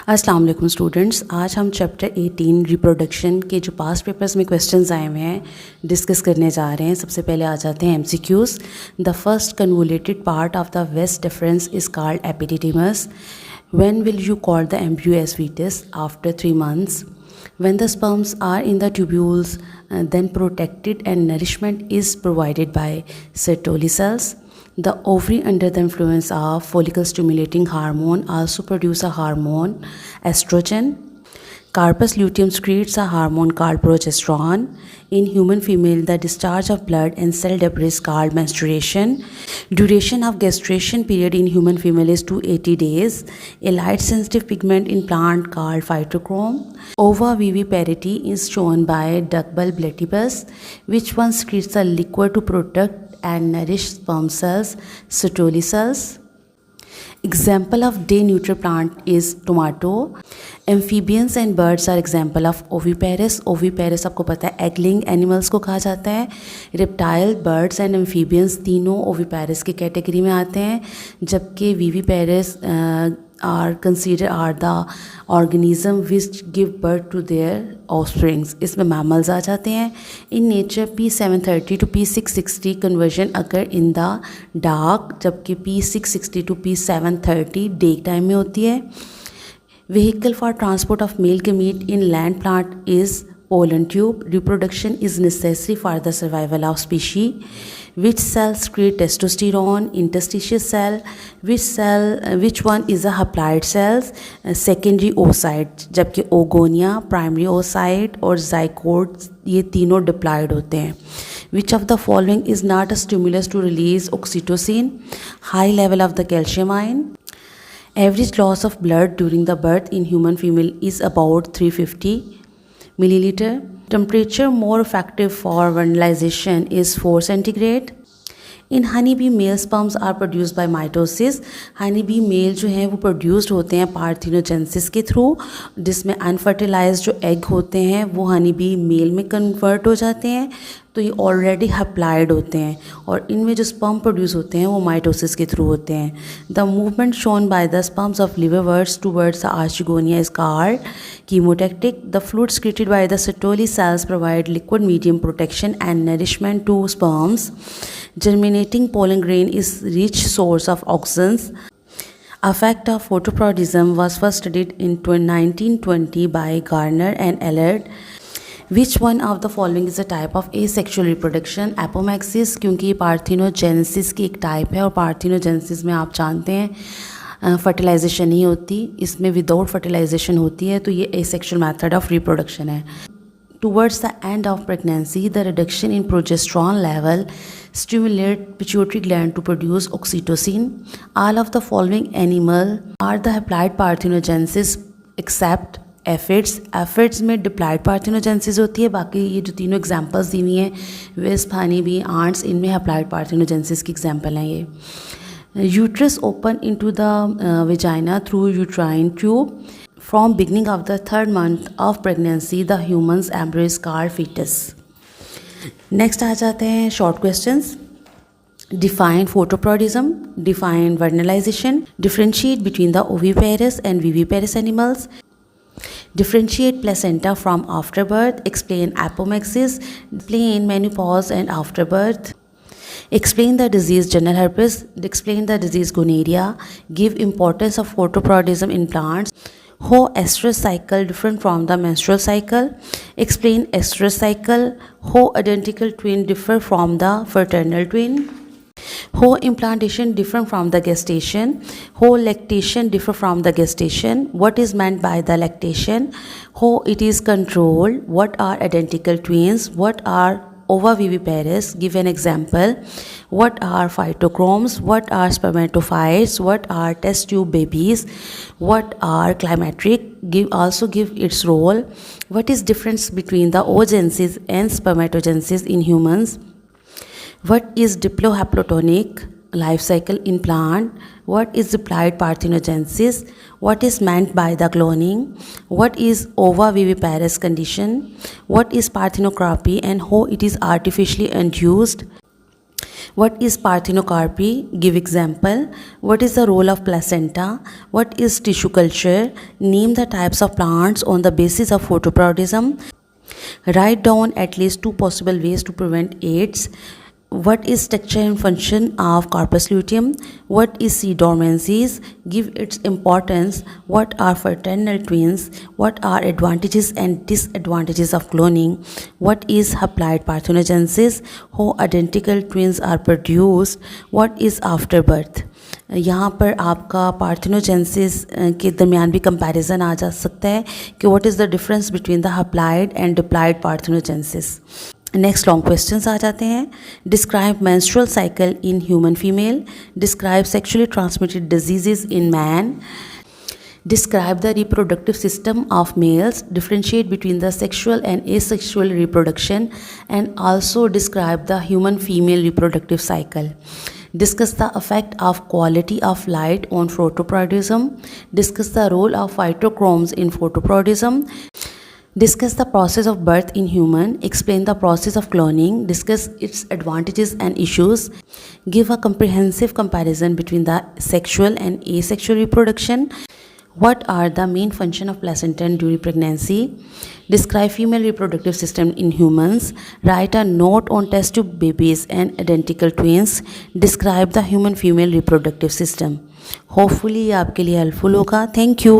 अस्सलाम वालेकुम स्टूडेंट्स, आज हम चैप्टर 18 रिप्रोडक्शन के जो पास्ट पेपर्स में क्वेश्चंस आए हुए हैं डिस्कस करने जा रहे हैं। सबसे पहले आ जाते हैं MCQs. The first convoluted part of the vas deferens is called epididymis. When will you call the embryo as fetus? After 3 months। When the sperms are in the tubules, then protected and nourishment is provided by Sertoli cells. The ovary, under the influence of follicle stimulating hormone, also produce a hormone estrogen. Corpus luteum secretes a hormone called progesterone. In human female, the discharge of blood and cell debris is called menstruation. Duration of gestation period in human female is 280 days. A light sensitive pigment in plant called phytochrome. Ovoviviparity is shown by ductbulb platypus, which one secretes a liquid to protect and nourish sperm cells, Sertoli cells. Example of day neutral plant is tomato. Amphibians and birds are example of oviparous. Oviparous आपको पता है egg-laying animals को कहा जाता है. Reptile, birds and amphibians तीनों oviparous की category में आते हैं, जबकि viviparous are considered are the organism which give birth to their offsprings. इसमें mammals आ जाते हैं. In nature P730 to P660 conversion occur in the dark, जबकि P660 to P730 day time में होती है. Vehicle for transport of male gamete in land plant is pollen tube. Reproduction is necessary for the survival of species. Which cells secrete testosterone? Interstitial cell. Which one is a haploid cells? Secondary oocyte, जबकि oogonia, primary oocyte और zygote ये तीनों diploid होते हैं. Which of the following is not a stimulus to release oxytocin? High level of the calcium ion. Average loss of blood during the birth in human female is about 350 milliliter. Temperature more effective for vernalization is 4 centigrade. In honeybee, male sperms are produced by mitosis. honeybee male जो हैं वो produced होते हैं parthenogenesis के through, जिसमें unfertilized जो egg होते हैं वो honeybee male में convert हो जाते हैं, तो ये ऑलरेडी हैप्लाइड होते हैं, और इनमें जो स्पर्म प्रोड्यूस होते हैं वो माइटोसिस के थ्रू होते हैं. The movement shown by the sperms of liverworts towards the archegonia is called chemotactic. The fluid secreted by the Sertoli cells provide liquid medium protection and nourishment to sperms. Germinating pollen grain is rich source of oxygen. Effect of photoprodism was first studied in 1920 by Garner and Allard. Which one of the following is a type of asexual reproduction? Apomixis, क्योंकि ये parthenogenesis की एक type है, और parthenogenesis में आप जानते हैं फर्टिलाइजेशन नहीं होती, इसमें विदाउट फर्टिलाइजेशन होती है, तो ये asexual method of reproduction है. Towards the end of pregnancy, the reduction in progesterone level stimulate pituitary gland to produce oxytocin. All of the following animal are the haploid parthenogenesis except aphids में diploid parthenogenesis होती है. बाकी ये जो तीनों examples दी हुई हैं, वेस्प, हनी बी, आंट्स, इनमें हैप्लॉइड पार्थेनोजेनेसिस की एग्जांपल हैं ये. Uterus open into the vagina through uterine tube. From beginning of the 3rd month of pregnancy the humans embryo is called foetus. Next आ जाते हैं short questions. Define photoprodism, define vernalization, differentiate between the oviparous and viviparous animals, differentiate placenta from afterbirth, explain apomixis, explain menopause and afterbirth, explain the disease genital herpes, explain the disease gonorrhea, give importance of photoprodism in plants, how estrous cycle different from the menstrual cycle, explain estrous cycle, how identical twin differ from the fraternal twin, how implantation different from the gestation, how lactation differ from the gestation, what is meant by the lactation, how it is controlled, what are identical twins, what are ovoviviparous, give an example, what are phytochromes, what are spermatophytes, what are test tube babies, what are climacteric, also give its role, what is difference between the oogenesis and spermatogenesis in humans, what is diplohaplotonic life cycle in plant, what is diploid parthenogenesis, what is meant by the cloning, what is ovoviviparous condition, what is parthenocropy and how it is artificially induced, What is parthenocarpy? Give example. What is the role of placenta? What is tissue culture? Name the types of plants on the basis of photoperiodism. Write down at least 2 possible ways to prevent AIDS. What is structure and function of corpus luteum? What is C dormancies? Give its importance. What are fraternal twins? What are advantages and disadvantages of cloning? What is haploid parthenogenesis? How identical twins are produced? What is afterbirth? यहाँ पर आपका parthenogenesis के दरमियान भी comparison आ जा सकता है कि what is the difference between the haploid and diploid parthenogenesis. Next long questions आ जाते हैं. Describe menstrual cycle in human female. Describe sexually transmitted diseases in man. Describe the reproductive system of males. Differentiate between the sexual and asexual reproduction, and also describe the human female reproductive cycle. Discuss the effect of quality of light on photoperiodism. Discuss the role of phytochromes in photoperiodism. Discuss the process of birth in human. Explain the process of cloning. Discuss its advantages and issues. Give a comprehensive comparison between the sexual and asexual reproduction. What are the main function of placenta during pregnancy? Describe female reproductive system in humans. Write a note on test tube babies and identical twins. Describe the human female reproductive system. Hopefully ये आपके लिए helpful होगा. Thank you.